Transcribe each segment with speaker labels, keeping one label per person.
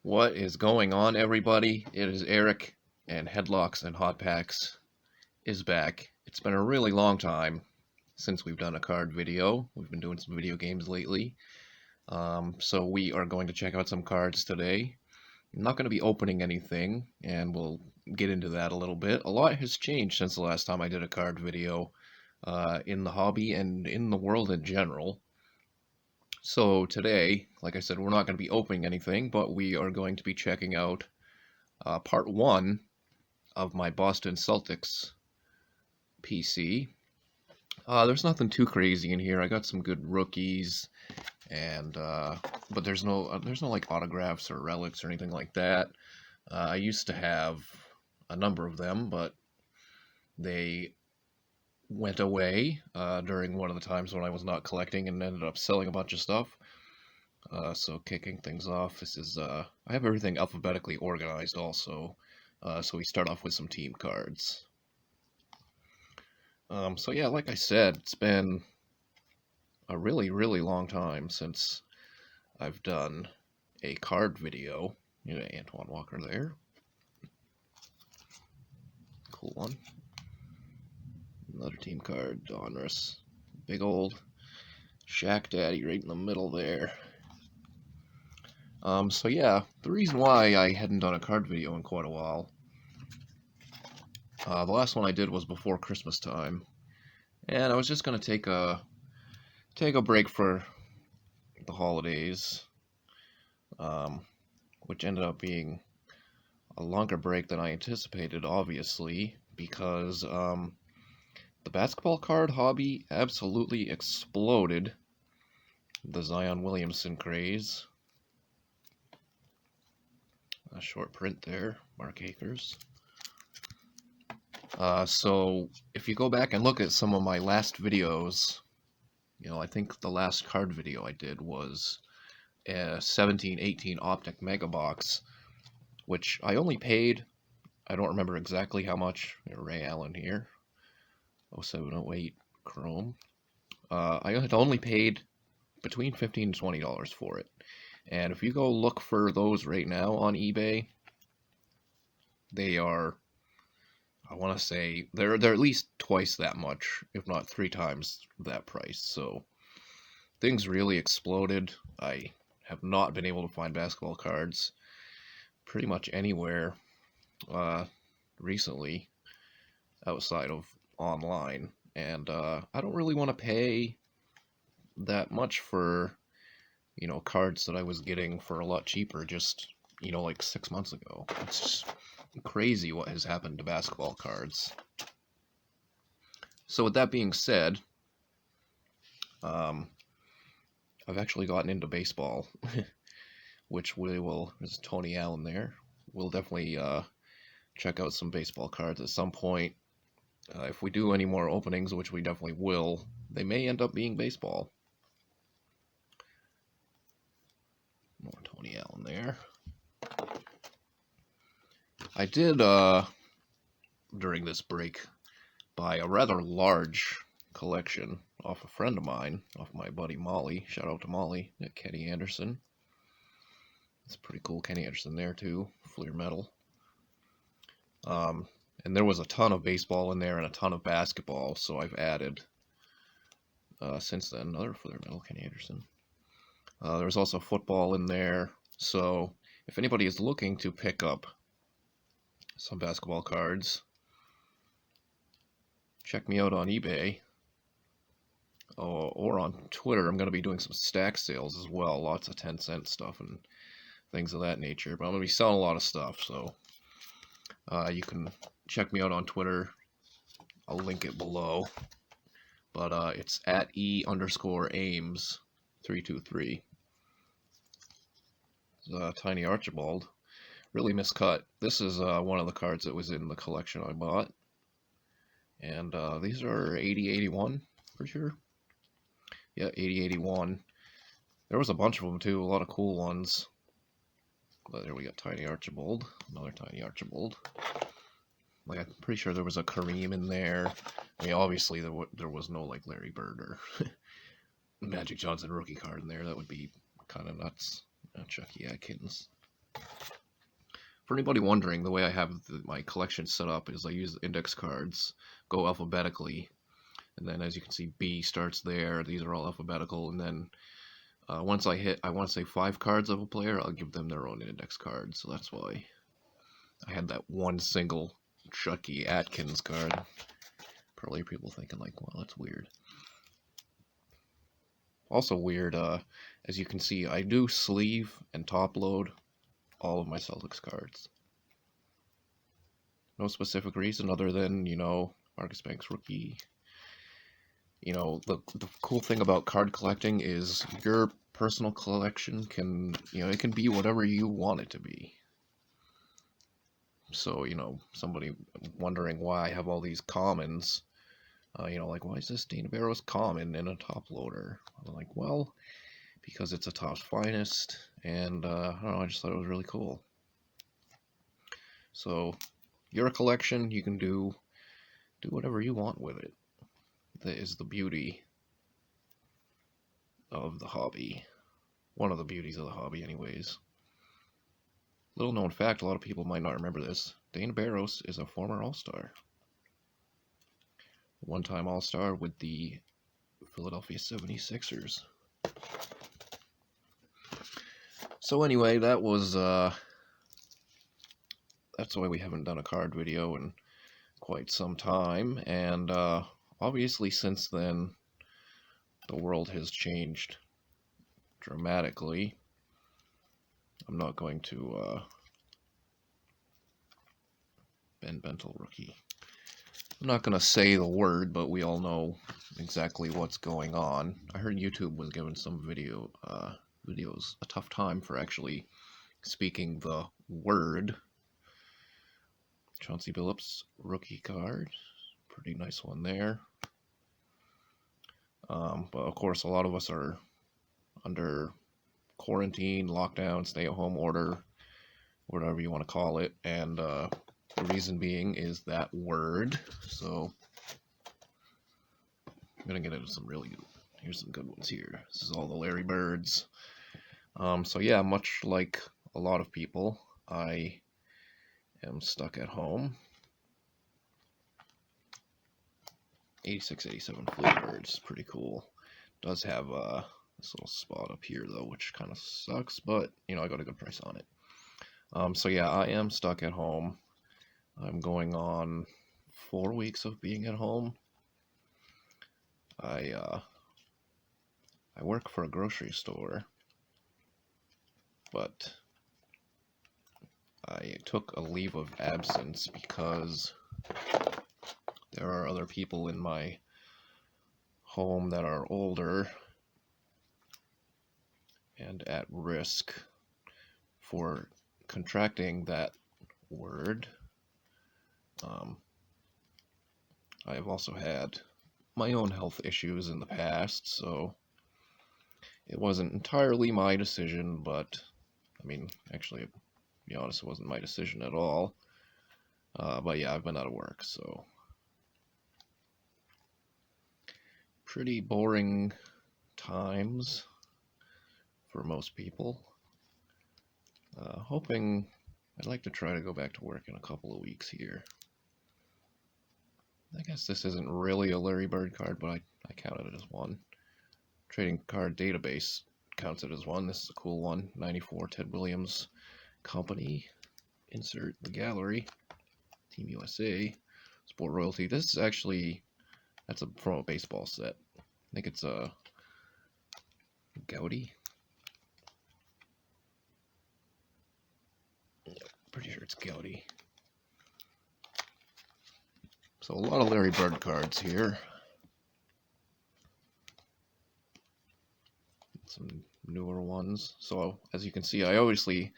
Speaker 1: What is going on, everybody? It is Eric, and Headlocks and Hot Packs is back. It's been a really long time since we've done a card video. We've been doing some video games lately. So we are going to check out some cards today. I'm not going to be opening anything, and we'll get into that a little bit. A lot has changed since the last time I did a card video in the hobby and in the world in general. So today, like I said, we're not going to be opening anything, but we are going to be checking out part 1 of my Boston Celtics PC. There's nothing too crazy in here. I got some good rookies, and but there's no like autographs or relics or anything like that. I used to have a number of them, but they went away during one of the times when I was not collecting and ended up selling a bunch of stuff. So kicking things off, this is I have everything alphabetically organized also. So we start off with some team cards. So yeah, like I said, it's been a really long time since I've done a card video. You know, Antoine Walker there. Cool one. Another team card, Donruss. Big old Shaq Daddy right in the middle there. So yeah, the reason why I hadn't done a card video in quite a while, the last one I did was before Christmas time, and I was just gonna take a break for the holidays, which ended up being a longer break than I anticipated, obviously, because the basketball card hobby absolutely exploded. The Zion Williamson craze. A short print there, Mark Akers. So if you go back and look at some of my last videos, you know, I think the last card video I did was a 17-18 Optic Mega Box, which I only paid, I don't remember exactly how much. Ray Allen here, 0708 Chrome. I had only paid between $15 and $20 for it. And if you go look for those right now on eBay, they are, I want to say, they're at least twice that much, if not 3 times that price. So things really exploded. I have not been able to find basketball cards pretty much anywhere recently outside of online. And I don't really want to pay that much for, you know, cards that I was getting for a lot cheaper just, you know, like 6 months ago. It's just crazy what has happened to basketball cards. So with that being said, I've actually gotten into baseball, which we will, there's Tony Allen there. We'll definitely check out some baseball cards at some point. If we do any more openings, which we definitely will, they may end up being baseball. More Tony Allen there. I did, during this break, buy a rather large collection off a friend of mine, off my buddy Molly. Shout out to Molly, Kenny Anderson. It's pretty cool, Kenny Anderson there too, Fleer Metal. And there was a ton of baseball in there and a ton of basketball, so I've added, since then, another Fleer Metal, Kenny Anderson. There's also football in there, so if anybody is looking to pick up some basketball cards, check me out on eBay or on Twitter. I'm going to be doing some stack sales as well, lots of 10-cent stuff and things of that nature, but I'm going to be selling a lot of stuff, so you can check me out on Twitter. I'll link it below, but it's at @E_Ames323. Tiny Archibald, really miscut. This is one of the cards that was in the collection I bought, and these are 80-81 for sure. Yeah, 80-81. There was a bunch of them too, a lot of cool ones. But there we got Tiny Archibald, another Tiny Archibald. Like, I'm pretty sure there was a Kareem in there. I mean, obviously there was no like Larry Bird or Magic Johnson rookie card in there. That would be kind of nuts. Chucky Atkins. For anybody wondering, the way I have my collection set up is I use index cards, go alphabetically, and then as you can see, B starts there. These are all alphabetical, and then once I hit, I want to say 5 cards of a player, I'll give them their own index card. So that's why I had that one single Chucky Atkins card. Probably people thinking like, well, that's weird. Also weird, as you can see, I do sleeve and top load all of my Celtics cards. No specific reason other than, Marcus Banks rookie. The cool thing about card collecting is your personal collection can, it can be whatever you want it to be. So, somebody wondering why I have all these commons, like, why is this Dana Barros common in a top loader? I'm like, well, because it's a Topps Finest, and, I don't know, I just thought it was really cool. So, your collection, you can do whatever you want with it. That is the beauty of the hobby. One of the beauties of the hobby, anyways. Little known fact, a lot of people might not remember this. Dana Barros is a former All-Star. One-time All-Star with the Philadelphia 76ers. So anyway, that was, that's why we haven't done a card video in quite some time, and, obviously since then, the world has changed dramatically. I'm not going to, Ben Bentel rookie. I'm not going to say the word, but we all know exactly what's going on. I heard YouTube was giving some videos a tough time for actually speaking the word. Chauncey Billups rookie card. Pretty nice one there. But of course, a lot of us are under quarantine, lockdown, stay-at-home order, whatever you want to call it, and the reason being is that word. So I'm gonna get into some really good. Here's some good ones here. This is all the Larry Birds. So yeah, much like a lot of people, I am stuck at home. 86-87 Fleet Birds, pretty cool. Does have this little spot up here though, which kind of sucks, but I got a good price on it. So yeah, I am stuck at home. I'm going on 4 weeks of being at home. I work for a grocery store, but I took a leave of absence because there are other people in my home that are older and at risk for contracting that word. I have also had my own health issues in the past, so it wasn't entirely my decision, but, actually, to be honest, it wasn't my decision at all. But yeah, I've been out of work, so pretty boring times for most people. I'd like to try to go back to work in a couple of weeks here. I guess this isn't really a Larry Bird card, but I counted it as one. Trading card database counts it as one. This is a cool one. 94 Ted Williams Company. Insert the gallery. Team USA. Sport royalty. This is actually, from a baseball set. I think it's a Gowdy. Yeah, pretty sure it's Gowdy. So a lot of Larry Bird cards here. Some newer ones. So as you can see, I obviously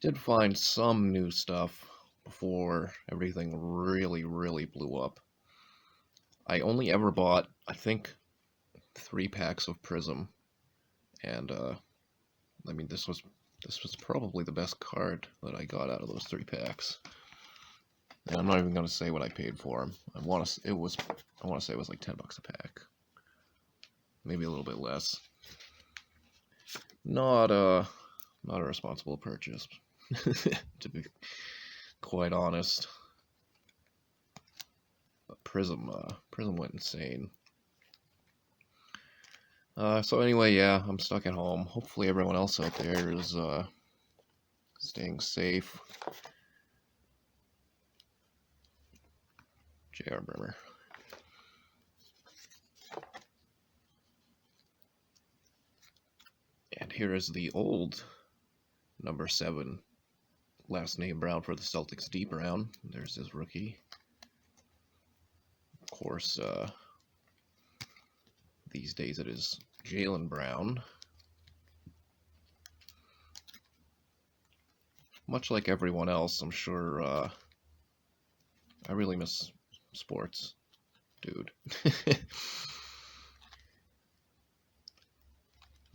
Speaker 1: did find some new stuff before everything really, really blew up. I only ever bought, I think, 3 packs of Prism, and this was probably the best card that I got out of those 3 packs. And I'm not even gonna say what I paid for them. I want to say it was like $10 a pack, maybe a little bit less. Not Not a responsible purchase, to be quite honest. But Prism went insane. So anyway, yeah, I'm stuck at home. Hopefully everyone else out there is staying safe. J.R. Bremer. And here is the old number 7, last name Brown for the Celtics, D. Brown. There's his rookie. Of course, these days it is Jaylen Brown. Much like everyone else, I'm sure I really miss sports, dude.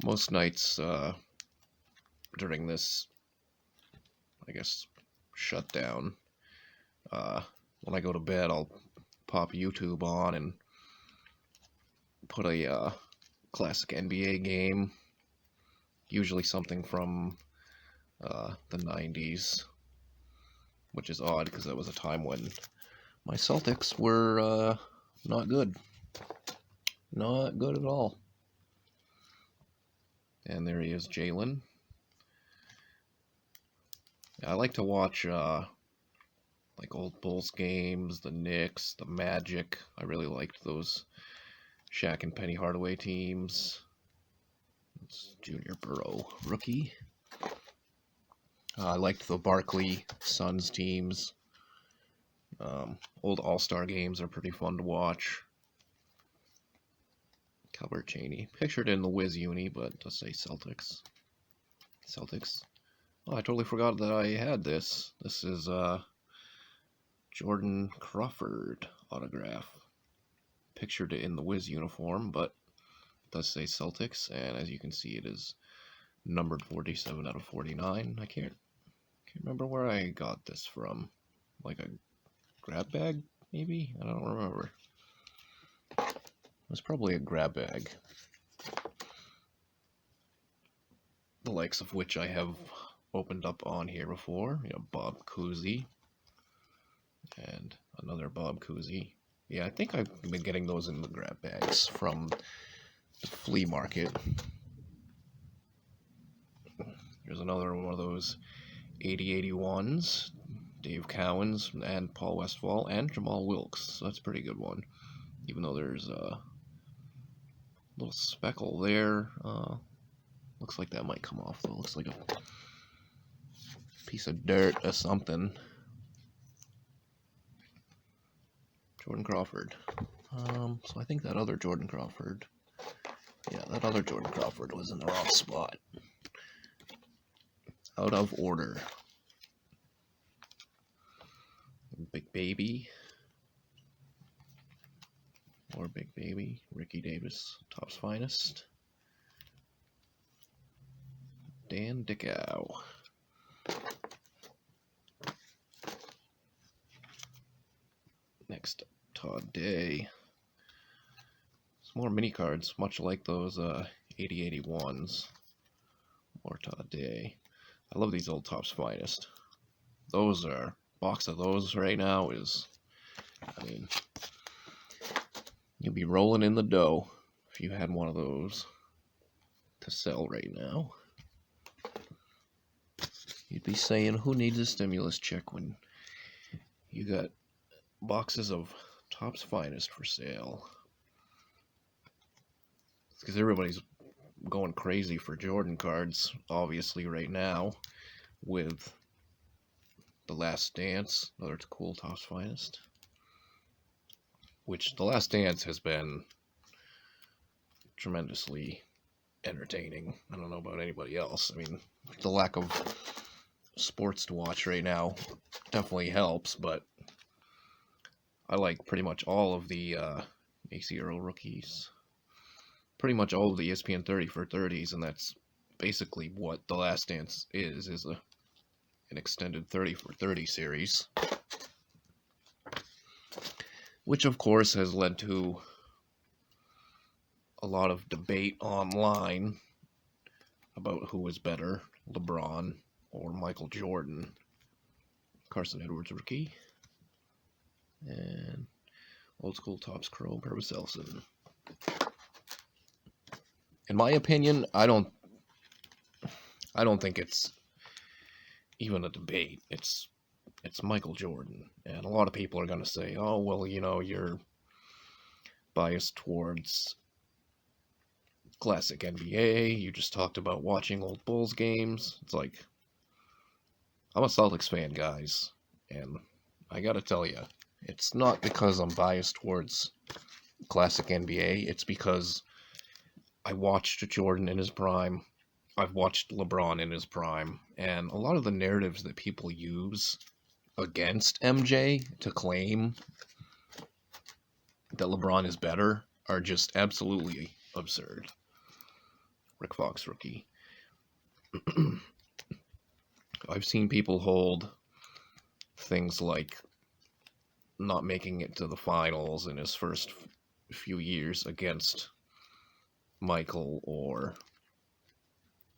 Speaker 1: Most nights during this, I guess, shutdown, when I go to bed, I'll pop YouTube on and put a classic NBA game, usually something from the 90s, which is odd because that was a time when my Celtics were not good. Not good at all. And there he is, Jaylen. I like to watch like old Bulls games, the Knicks, the Magic. I really liked those Shaq and Penny Hardaway teams. It's Junior Burrow, rookie. I liked the Barkley Suns teams. Old All-Star games are pretty fun to watch. Calvert Cheney. Pictured in the Wiz uni, but it does say Celtics. Celtics. Oh, I totally forgot that I had this. This is Jordan Crawford autograph. Pictured it in the Wiz uniform, but it does say Celtics, and as you can see, it is numbered 47 out of 49. I can't remember where I got this from. Like a grab bag, maybe? I don't remember. It was probably a grab bag. The likes of which I have opened up on here before. You know, Bob Cousy. And another Bob Cousy. Yeah, I think I've been getting those in the grab bags from the flea market. Here's another one of those 80-81s. Dave Cowens and Paul Westphal and Jamal Wilkes. So that's a pretty good one. Even though there's a little speckle there. Looks like that might come off though. Looks like a piece of dirt or something. Jordan Crawford. So I think that other Jordan Crawford. Yeah, that other Jordan Crawford was in the wrong spot. Out of order. Big Baby. More Big Baby. Ricky Davis, Topps Finest. Dan Dickow. Next, Todd Day. Some more mini cards, much like those 80-81s. More Todd Day. I love these old Topps Finest. Those are, box of those right now is, I mean, you'd be rolling in the dough if you had one of those to sell right now. You'd be saying, who needs a stimulus check when you got boxes of Topps Finest for sale? It's because everybody's going crazy for Jordan cards, obviously, right now, with The Last Dance, another cool Topps Finest. Which, The Last Dance has been tremendously entertaining. I don't know about anybody else. I mean, the lack of sports to watch right now definitely helps, but I like pretty much all of the AC Earl rookies. Pretty much all of the ESPN 30 for 30s, and that's basically what The Last Dance is an extended 30 for 30 series. Which, of course, has led to a lot of debate online about who is better, LeBron or Michael Jordan. Carson Edwards rookie. And old school Topps Chrome Paracelsin. In my opinion, I don't think it's even a debate. It's Michael Jordan. And a lot of people are going to say, "Oh, well, you know, you're biased towards classic NBA. You just talked about watching old Bulls games." It's like, I'm a Celtics fan, guys, and I gotta tell you, it's not because I'm biased towards classic NBA. It's because I watched Jordan in his prime. I've watched LeBron in his prime, and a lot of the narratives that people use against MJ to claim that LeBron is better are just absolutely absurd. Rick Fox rookie. I've seen people hold things like not making it to the finals in his first few years against Michael, or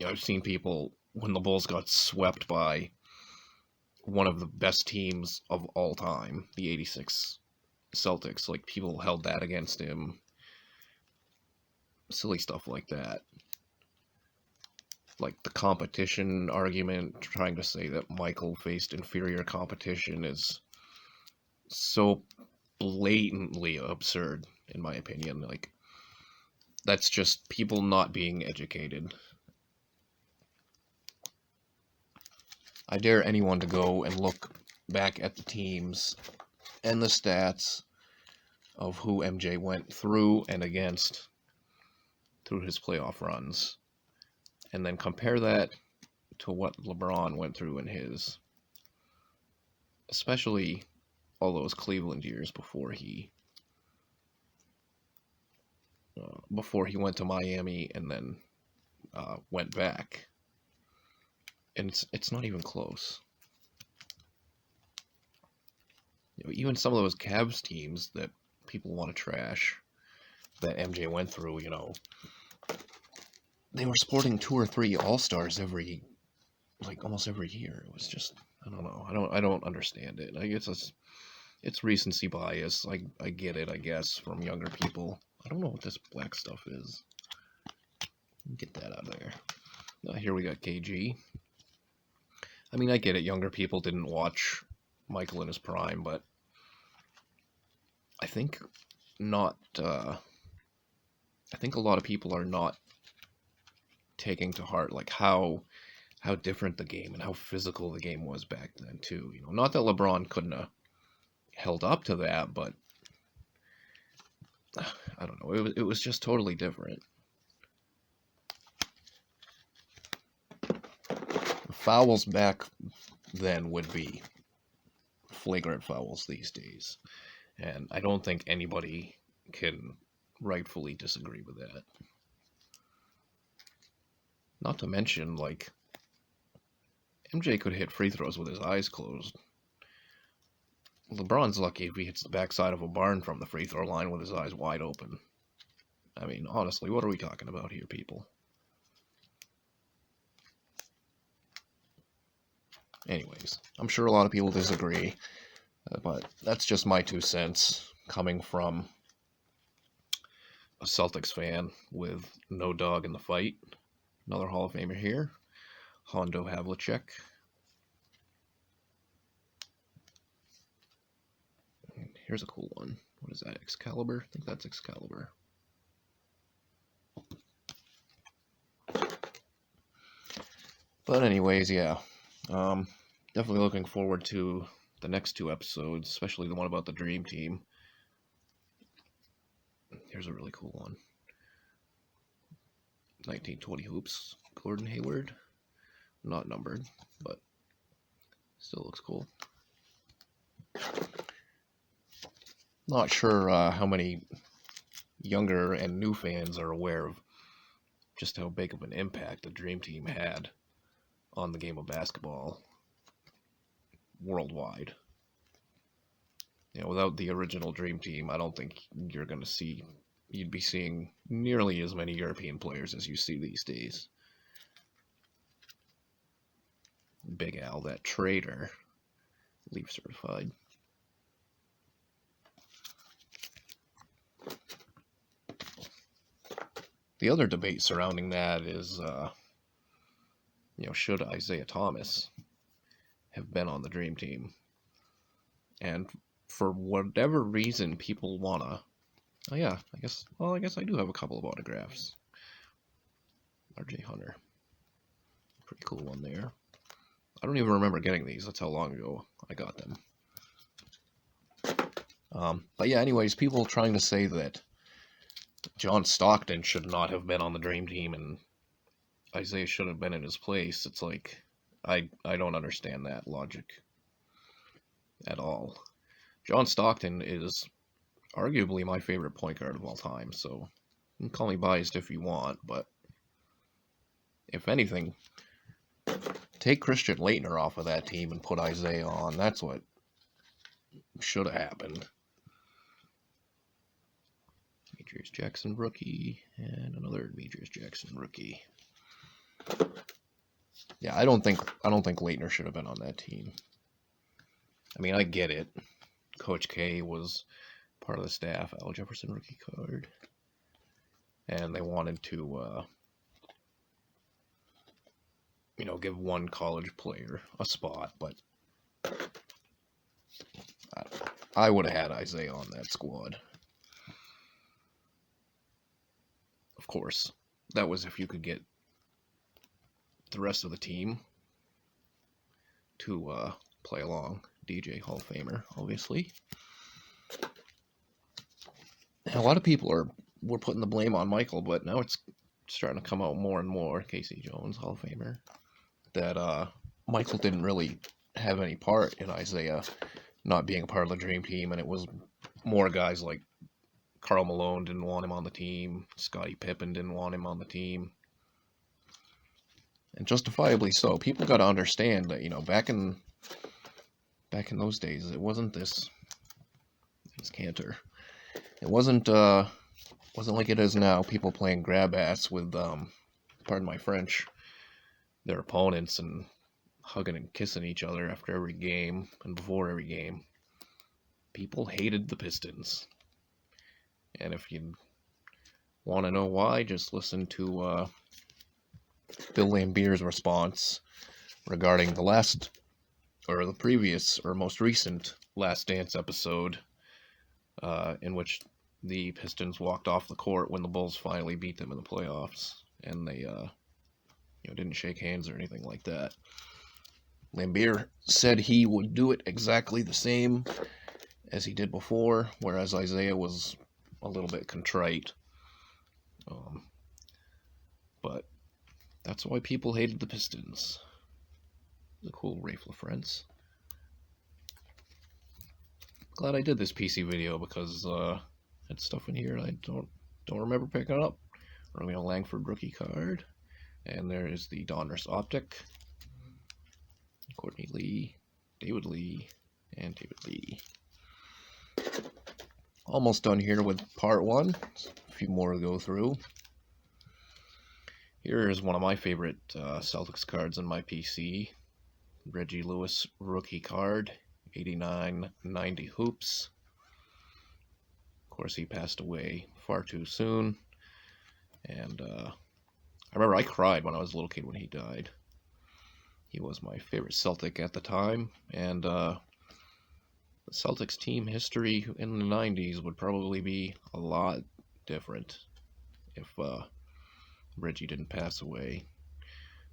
Speaker 1: I've seen people, when the Bulls got swept by one of the best teams of all time, the 86 Celtics, like, people held that against him. Silly stuff like that. Like the competition argument, trying to say that Michael faced inferior competition, is so blatantly absurd, in my opinion. Like, that's just people not being educated. I dare anyone to go and look back at the teams and the stats of who MJ went through and against through his playoff runs, and then compare that to what LeBron went through in his, especially all those Cleveland years before he went to Miami and then went back. And it's not even close. You know, even some of those Cavs teams that people want to trash that MJ went through, you know, they were sporting 2 or 3 All-Stars almost every year. It was just, I don't know. I don't understand it. I guess it's recency bias. I get it, I guess, from younger people. I don't know what this black stuff is. Get that out of there. Here we got KG. I mean, I get it. Younger people didn't watch Michael in his prime, but I think not. I think a lot of people are not taking to heart like how different the game and how physical the game was back then too. You know, not that LeBron couldn't have held up to that, but I don't know. It was just totally different. Fouls back then would be flagrant fouls these days, and I don't think anybody can rightfully disagree with that. Not to mention, like, MJ could hit free throws with his eyes closed. LeBron's lucky if he hits the backside of a barn from the free throw line with his eyes wide open. I mean, honestly, what are we talking about here, people? Anyways, I'm sure a lot of people disagree, but that's just my 2 cents coming from a Celtics fan with no dog in the fight. Another Hall of Famer here, Hondo Havlicek. Here's a cool one. What is that, Excalibur? I think that's Excalibur. But anyways, yeah. Definitely looking forward to the next 2 episodes, especially the one about the Dream Team. Here's a really cool one. 1920 Hoops, Gordon Hayward. Not numbered, but still looks cool. Not sure how many younger and new fans are aware of just how big of an impact the Dream Team had on the game of basketball worldwide. You know, without the original Dream Team, I don't think you'd be seeing nearly as many European players as you see these days. Big Al, that traitor. Leaf certified. The other debate surrounding that is, should Isaiah Thomas have been on the Dream Team? And for whatever reason, people wanna. Oh yeah, I guess I do have a couple of autographs. R.J. Hunter, pretty cool one there. I don't even remember getting these. That's how long ago I got them. But yeah, anyways, people trying to say that John Stockton should not have been on the Dream Team and Isaiah should have been in his place. It's like, I don't understand that logic at all. John Stockton is arguably my favorite point guard of all time, so you can call me biased if you want, but if anything, take Christian Laettner off of that team and put Isaiah on. That's what should have happened. Demetrius Jackson rookie, and another Demetrius Jackson rookie. Yeah, I don't think Laettner should have been on that team. I mean, I get it. Coach K was part of the staff. Al Jefferson rookie card, and they wanted to, give one college player a spot, but I would have had Isaiah on that squad. Of course, that was if you could get the rest of the team to play along. DJ Hall of Famer, obviously. And a lot of people were putting the blame on Michael, but now it's starting to come out more and more, Casey Jones, Hall of Famer, that Michael didn't really have any part in Isaiah not being a part of the Dream Team, and it was more guys like Karl Malone didn't want him on the team, Scottie Pippen didn't want him on the team, and justifiably so. People got to understand that, back in those days, it wasn't this Cantor. It wasn't like it is now. People playing grab ass with, pardon my French, their opponents and hugging and kissing each other after every game and before every game. People hated the Pistons. And if you want to know why, just listen to Bill Laimbeer's response regarding the previous or most recent Last Dance episode, in which the Pistons walked off the court when the Bulls finally beat them in the playoffs, and they didn't shake hands or anything like that. Laimbeer said he would do it exactly the same as he did before, whereas Isaiah was a little bit contrite. But that's why people hated the Pistons. The cool Rafe LaFrance. Glad I did this PC video because had stuff in here I don't remember picking up. Romeo Langford rookie card, and there is the Donruss Optic. Courtney Lee, David Lee, and David Lee. Almost done here with part one. A few more to go through. Here is one of my favorite Celtics cards in my PC. Reggie Lewis rookie card, 89-90 hoops. Of course, he passed away far too soon. And I remember I cried when I was a little kid when he died. He was my favorite Celtic at the time, and the Celtics team history in the 90s would probably be a lot different if Reggie didn't pass away.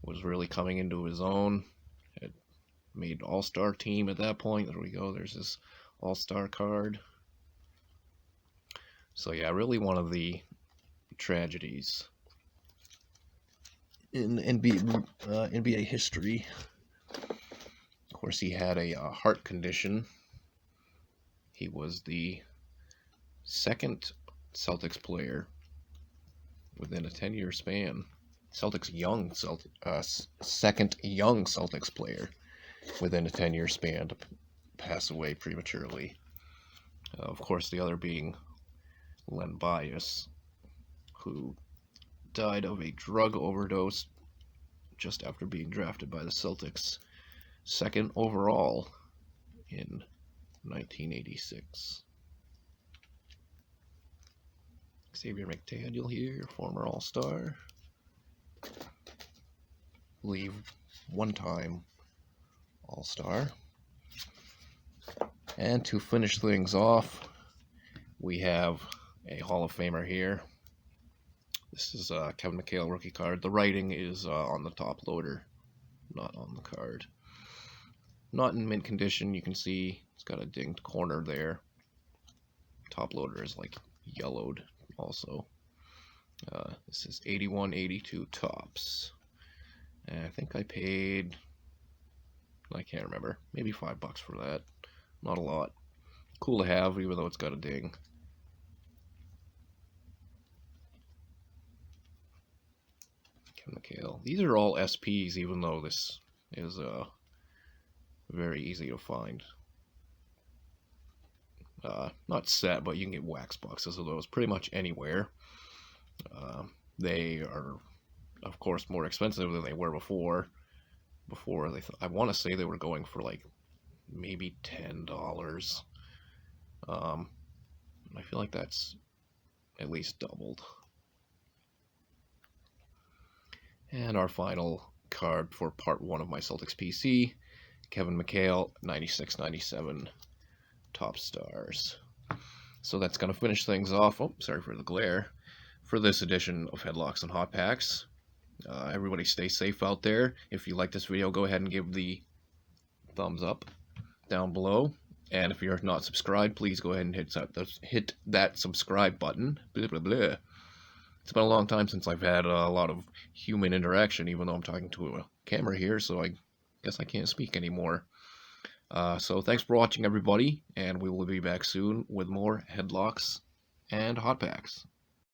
Speaker 1: Was really coming into his own. Had made all-star team at that point. There we go. There's his all-star card. So yeah, really one of the tragedies in NBA history. Of course, he had a heart condition. He was the second Celtics player within a 10-year span. Second young Celtics player within a 10-year span to pass away prematurely. Of course, the other being Len Bias, who died of a drug overdose just after being drafted by the Celtics 2nd overall in 1986. Xavier McDaniel here, former All-Star. Believe one-time All-Star. And to finish things off, we have a Hall of Famer here. This is Kevin McHale rookie card. The writing is on the top loader, not on the card. Not in mint condition. You can see it's got a dinged corner there. Top loader is like yellowed also. This is 81-82 Topps. And I think I paid, I can't remember, maybe $5 for that. Not a lot. Cool to have, even though it's got a ding. Kevin McHale. These are all SPs, even though this is very easy to find. Not set, but you can get wax boxes of those pretty much anywhere. They are, of course, more expensive than they were before. I want to say they were going for like maybe $10. I feel like that's at least doubled. And our final card for part 1 of my Celtics PC, Kevin McHale, 96-97 Top Stars. So that's going to finish things off. Oh, sorry for the glare. For this edition of Headlocks and Hot Packs. Everybody stay safe out there. If you like this video, go ahead and give the thumbs up down below. And if you're not subscribed, please go ahead and hit that subscribe button. Blah, blah, blah. It's been a long time since I've had a lot of human interaction, even though I'm talking to a camera here, so I guess I can't speak anymore. So thanks for watching, everybody, and we will be back soon with more Headlocks and Hot Packs.